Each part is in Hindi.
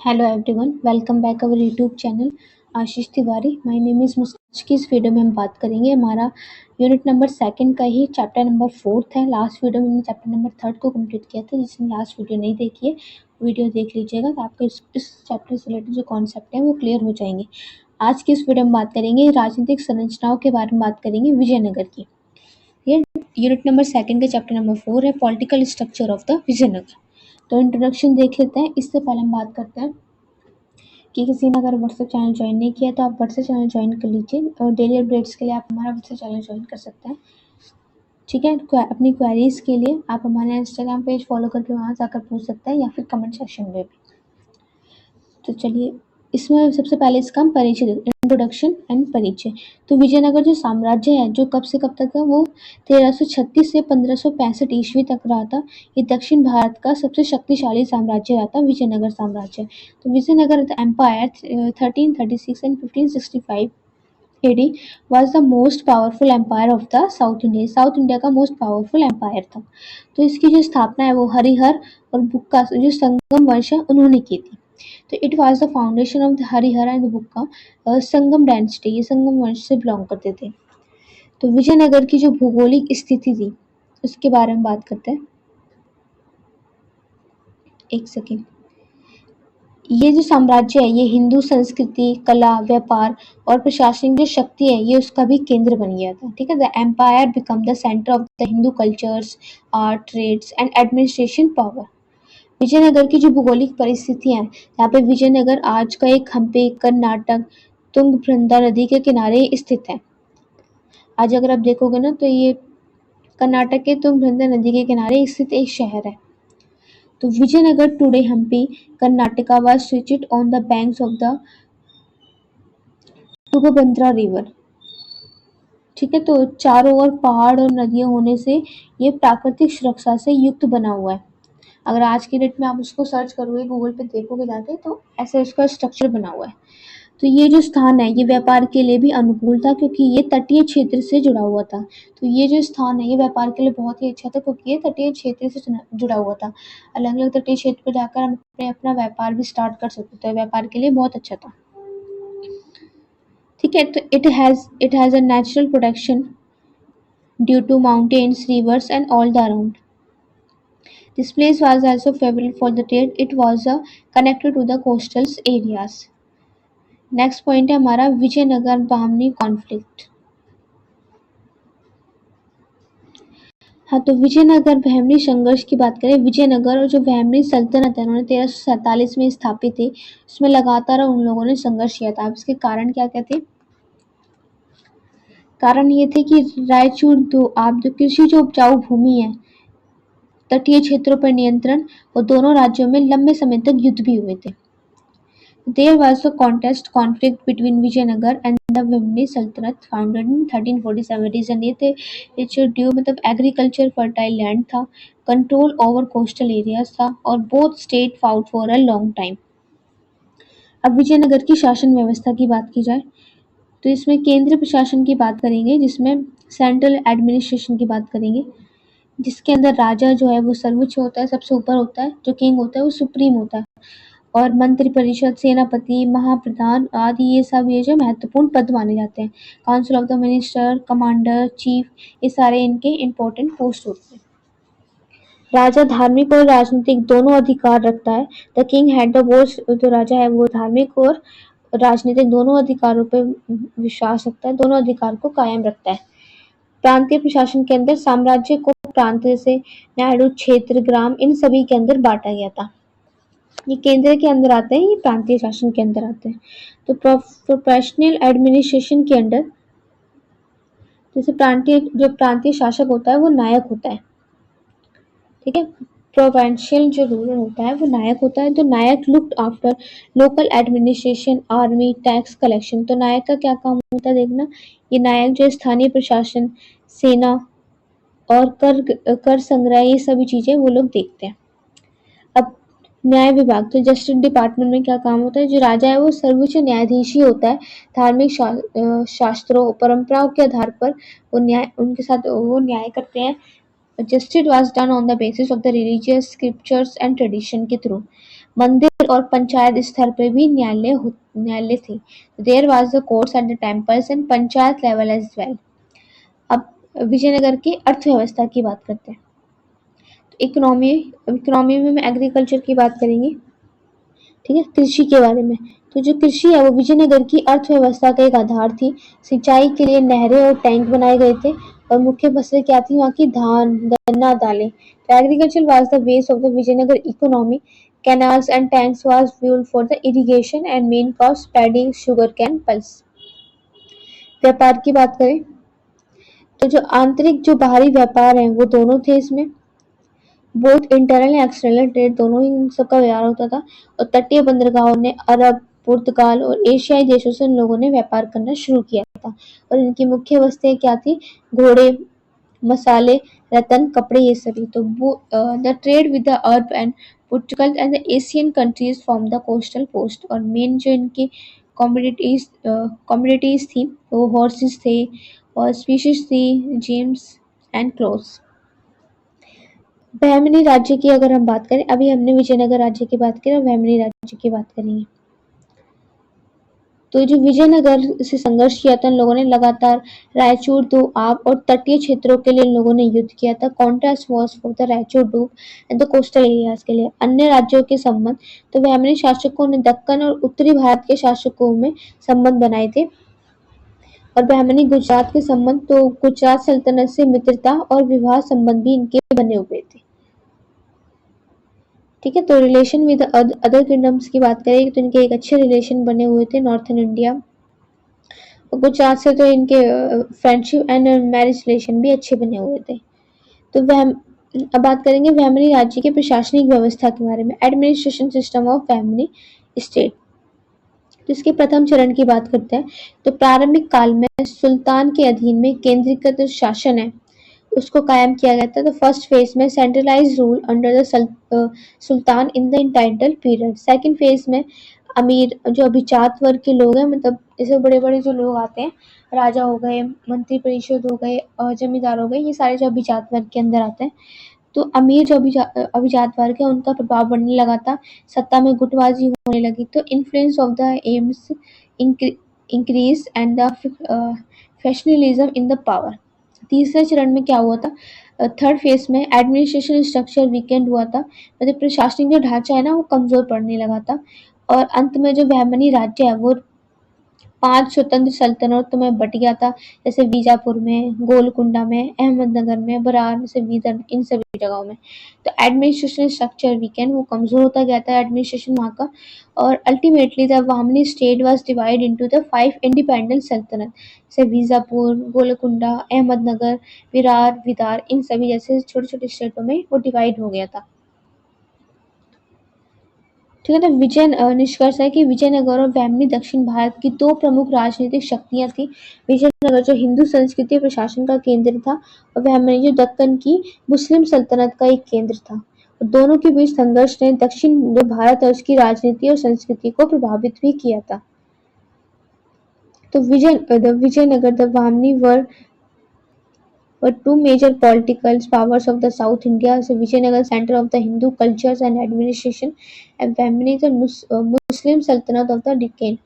Hello everyone, welcome back our YouTube channel Ashish Tiwari. My name is Muskan. की इस वीडियो में हम बात करेंगे हमारा यूनिट नंबर सेकंड का ही चैप्टर नंबर फोर्थ है। लास्ट वीडियो में हमने चैप्टर नंबर थर्ड को कंप्लीट किया था। जिसने लास्ट वीडियो नहीं देखी है वीडियो देख लीजिएगा तो आपको इस चैप्टर से रिलेटेड जो कॉन्सेप्ट है वो क्लियर हो जाएंगे। आज की इस वीडियो में बात करेंगे राजनीतिक संरचनाओं के बारे में, बात करेंगे विजयनगर की। ये यूनिट नंबर सेकंड का चैप्टर नंबर 4 है, political structure of the Vijayanagar. तो इंट्रोडक्शन देख लेते हैं। इससे पहले हम बात करते हैं कि किसी ने अगर व्हाट्सएप चैनल ज्वाइन नहीं किया तो आप व्हाट्सएप चैनल ज्वाइन कर लीजिए और डेली अपडेट्स के लिए आप हमारा व्हाट्सएप चैनल ज्वाइन कर सकते हैं। ठीक है, अपनी क्वेरीज के लिए आप हमारे इंस्टाग्राम पेज फॉलो करके वहाँ जाकर पूछ सकते हैं या फिर कमेंट सेक्शन में भी। तो चलिए, इसमें सबसे पहले इसका हम परिचय, इंट्रोडक्शन एंड परिचय। तो विजयनगर जो साम्राज्य है जो कब से कब तक है, वो 1336 से 1565 ईस्वी तक रहा था। ये दक्षिण भारत का सबसे शक्तिशाली साम्राज्य रहा था विजयनगर साम्राज्य। तो Vijayanagar empire 1336 and 1565 AD was the most powerful empire of the South India। South India का मोस्ट पावरफुल एम्पायर था। तो इसकी जो स्थापना है वो हरिहर और बुक्का जो संगम वंश है उन्होंने की थी। तो it was the foundation of the Harihar and Bukka Sangam dynasty, ये संगम वंश से बिलोंग करते थे। तो विजयनगर की जो भौगोलिक स्थिति थी उसके बारे में बात करते हैं। एक सेकेंड। ये जो साम्राज्य है ये हिंदू संस्कृति, कला, व्यापार और प्रशासनिक जो शक्ति है ये उसका भी केंद्र बन गया था। ठीक है, the empire become the centre of the Hindu cultures, art, trades and administration power. Vijayanagar की जो भौगोलिक परिस्थितियां हैं, यहाँ पे विजयनगर आज का एक हम्पी, कर्नाटक, तुंगभद्रा नदी के किनारे स्थित है। आज अगर आप देखोगे ना तो ये कर्नाटक के तुंगभद्रा नदी के किनारे स्थित एक शहर है। तो Vijayanagar today Hampi Karnataka was situated on the banks of the Tungabhadra river. ठीक है, तो चारों ओर पहाड़ और नदियां होने से ये प्राकृतिक सुरक्षा से युक्त बना हुआ है। अगर आज की डेट में आप उसको सर्च करोगे, गूगल पे देखोगे जाके, तो ऐसे उसका स्ट्रक्चर बना हुआ है। तो ये जो स्थान है ये व्यापार के लिए भी अनुकूल था क्योंकि ये तटीय क्षेत्र से जुड़ा हुआ था। तो ये जो स्थान है ये व्यापार के लिए बहुत ही अच्छा था क्योंकि ये तटीय क्षेत्र से जुड़ा हुआ था। अलग अलग तटीय क्षेत्र पर जाकर हम अपना व्यापार भी स्टार्ट कर सकते थे। व्यापार के लिए बहुत अच्छा था। ठीक है, तो it has a natural protection due to mountains, rivers and all the around. This place was also favorable for the trade. It was connected to the coastal areas. Next point है हमारा विजयनगर बहमनी कॉन्फ्लिक्ट। हाँ, तो विजयनगर बहमनी संघर्ष की बात करें। विजयनगर और जो बहमनी सल्तनत है उन्होंने 1347 में स्थापित थी। उसमें लगातार उन लोगों ने संघर्ष किया था। अब इसके कारण क्या क्या थे? कारण ये थे कि रायचूर जो कृषि जो उपजाऊ भूमि है, तटीय क्षेत्रों पर नियंत्रण और दोनों राज्यों में लंबे समय तक युद्ध भी हुए थे। There was a conflict between Vijayanagar and the Vimni Sultanate founded in 1347। Reason ये थे ड्यू मतलब एग्रीकल्चर फर्टाइल लैंड था, कंट्रोल ओवर कोस्टल एरियाज था और both state fought for a long time. अब विजयनगर की शासन व्यवस्था की बात की जाए तो इसमें केंद्रीय प्रशासन की बात करेंगे, जिसमें सेंट्रल एडमिनिस्ट्रेशन की बात करेंगे, जिसके अंदर राजा जो है वो सर्वोच्च होता है, सबसे ऊपर होता है। जो किंग होता है वो सुप्रीम होता है और मंत्री परिषद, सेनापति, महाप्रधान आदि ये जो महत्वपूर्ण पद माने जाते हैं। Council of the minister, commander, chief, ये सारे इनके इम्पोर्टेंट पोस्ट होते हैं। राजा धार्मिक और राजनीतिक दोनों अधिकार रखता है। The king had the both. जो राजा है वो धार्मिक और राजनीतिक दोनों अधिकारों पर विश्वास रखता है, दोनों अधिकार को कायम रखता है। प्रांतीय प्रशासन के अंदर साम्राज्य को प्रांत से नाडु, क्षेत्र, ग्राम इन सभी के अंदर बांटा गया था। ये केंद्र के अंदर आते हैं, ये प्रांतीय शासन के अंदर आते हैं। तो प्रोफेशनल एडमिनिस्ट्रेशन के अंदर जैसे प्रांतीय शासक होता है वो नायक होता है। ठीक है, प्रोविंशियल जो रूलर होता है वो नायक होता है। तो नायक looked after local administration, army, tax collection. तो नायक का क्या काम होता है देखना, ये नायक जो स्थानीय प्रशासन, सेना और कर संग्रह ये सभी चीजें वो लोग देखते हैं। अब न्याय विभाग, तो जस्टिस डिपार्टमेंट में क्या काम होता है? जो राजा है वो सर्वोच्च न्यायाधीश ही होता है। धार्मिक शास्त्रों परंपराओं के आधार पर वो न्याय करते हैं। Justice was done on the basis of the religious scriptures and tradition के थ्रू। मंदिर और पंचायत स्तर पर भी न्यायालय थे। There was the courts at the temples and panchayat level as well. अब विजयनगर की अर्थव्यवस्था की बात करते हैं। तो इकोनॉमी में एग्रीकल्चर की बात करेंगे, ठीक है, कृषि के बारे में। तो जो कृषि है वो विजयनगर की अर्थव्यवस्था का एक आधार थी। सिंचाई के लिए नहरें और टैंक बनाए गए थे और मुख्य फसलें क्या थी वहाँ की? धान, गन्ना, दालें। तो agriculture was the base of the Vijayanagar economy. Canals and tanks was fuel for the irrigation and main crops paddy, sugar cane, pulse. व्यापार की बात करें तो जो आंतरिक जो बाहरी व्यापार है वो दोनों थे इसमें। Both internal and external trade दोनों ही इन सबका व्यवहार होता था। और तटीय बंदरगाहों ने अरब, पुर्तगाल और एशियाई देशों से इन लोगों ने व्यापार करना शुरू किया था। और इनकी मुख्य वस्तुएं क्या थी? घोड़े, मसाले, रतन, कपड़े, ये सभी। तो the trade with the Arab and Portugal and the Asian countries from the coastal post. और मेन जो इनकी कॉमोडिटीज थी वो हॉर्सेस थे और स्पीशीज थी, जेम्स एंड क्लोथ्स। बहमनी राज्य की अगर हम बात करें, अभी हमने विजयनगर राज्य की बात की और बहमनी राज्य की बात करेंगे। तो जो विजयनगर से संघर्ष किया था इन लोगों ने लगातार रायचूर, दोआब और तटीय क्षेत्रों के लिए इन लोगों ने युद्ध किया था। Contrast was for the Raichur, डूब एंड द कोस्टल एरियाज के लिए। अन्य राज्यों के संबंध तो बहमनी शासकों ने दक्कन और उत्तरी भारत के शासकों में संबंध बनाए थे। और बहमनी गुजरात के संबंध तो गुजरात सल्तनत से मित्रता और विवाह संबंध भी इनके बने हुए थे। ठीक है, तो रिलेशन विद अदर किंगडम्स की बात करें तो इनके एक अच्छे रिलेशन बने हुए थे नॉर्थन इंडिया। गुजरात से तो इनके फ्रेंडशिप एंड मैरिज रिलेशन भी अच्छे बने हुए थे। तो अब बात करेंगे बहमनी राज्य के प्रशासनिक व्यवस्था के बारे में। Administration system of Bahmani state. तो इसके प्रथम चरण की बात करते हैं। तो प्रारंभिक काल में सुल्तान के अधीन में केंद्रीकृत शासन है उसको कायम किया गया था। तो फर्स्ट फेज में centralise rule under the sultan in the initial period. Second phase में अमीर जो अभिजात वर्ग के लोग हैं, मतलब जैसे बड़े बड़े जो लोग आते हैं, राजा हो गए, मंत्री परिषद हो गए और जमींदार हो गए, ये सारे जो अभिजात वर्ग के अंदर आते हैं। तो अमीर जो अभिजात वर्ग है उनका प्रभाव बढ़ने लगा था, सत्ता में गुटबाजी होने लगी। तो influence of the aims increase and the factionalism in the power. तीसरे चरण में क्या हुआ था? थर्ड फेज में एडमिनिस्ट्रेशन स्ट्रक्चर वीकेंड हुआ था, मतलब प्रशासनिक जो ढांचा है ना वो कमजोर पड़ने लगा था। और अंत में जो बहमनी राज्य है वो 5 स्वतंत्र सल्तनतों में बट गया था, जैसे बीजापुर में, गोलकुंडा में, अहमदनगर में, बरार से विदर्भ, इन सभी जगहों में। तो एडमिनिस्ट्रेशन स्ट्रक्चर वीकेंड वो कमजोर होता गया था एडमिनिस्ट्रेशन वहाँ का। और ultimately the Bahmani state was divide into the 5 independent सल्तनत, जैसे बीजापुर, गोलकुंडा, अहमदनगर, विरार, विदार, इन सभी जैसे छोटे छोटे स्टेटों में वो डिवाइड हो गया था। ठीक है, तो निष्कर्ष है कि विजयनगर और बहमनी दक्षिण भारत की दो प्रमुख राजनीतिक शक्तियां थी। विजयनगर जो हिंदू संस्कृति और प्रशासन का केंद्र था और बहमनी जो दक्कन की मुस्लिम सल्तनत का एक केंद्र था। और दोनों के बीच संघर्ष ने दक्षिण जो भारत है उसकी राजनीति और संस्कृति को प्रभावित भी किया था। तो Vijayanagar the Bahmani were two major political powers of the South India. So Vijayanagar, center of the Hindu cultures and administration, and Bahmani, the Muslim Sultanate of the Deccan.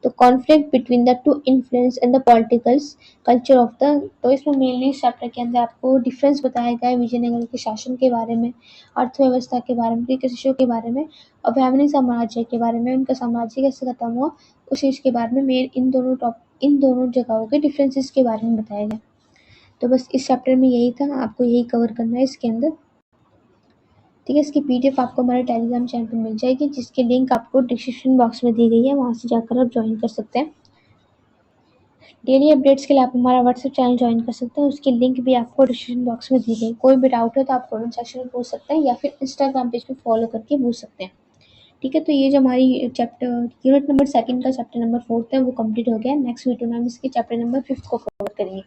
तो conflict between the two influence and the politicals culture of the. तो इसमें मेनली इस चैप्टर के अंदर आपको डिफरेंस बताया गया है विजयनगर के शासन के बारे में, अर्थव्यवस्था के बारे में, कृषि के बारे में और बहमनी साम्राज्य के बारे में, उनका साम्राज्य कैसे खत्म हुआ उस चीज़ के बारे में। मेन इन दोनों जगहों के डिफरेंसेस के बारे में बताया गया। तो बस इस चैप्टर में यही था, आपको यही कवर करना है इसके अंदर। ठीक है, इसकी पीडीएफ आपको हमारे टेलीग्राम चैनल पर मिल जाएगी, जिसकी लिंक आपको डिस्क्रिप्शन बॉक्स में दी गई है, वहाँ से जाकर आप ज्वाइन कर सकते हैं। डेली अपडेट्स के लिए आप हमारा व्हाट्सएप चैनल ज्वाइन कर सकते हैं, उसकी लिंक भी आपको डिस्क्रिप्शन बॉक्स में दी गई। कोई भी डाउट है तो आप कमेंट सेक्शन में पूछ सकते हैं या फिर इंस्टाग्राम पेज पे फॉलो करके पूछ सकते हैं। ठीक है, तो ये जो हमारी चैप्टर यूनिट नंबर 2 का चैप्टर नंबर 4 है वो कंप्लीट हो गया। नेक्स्ट वीडियो में हम इसके चैप्टर नंबर 5 को कवर करेंगे।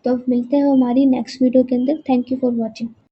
तो मिलते हैं हमारी नेक्स्ट वीडियो के अंदर। Thank you for watching.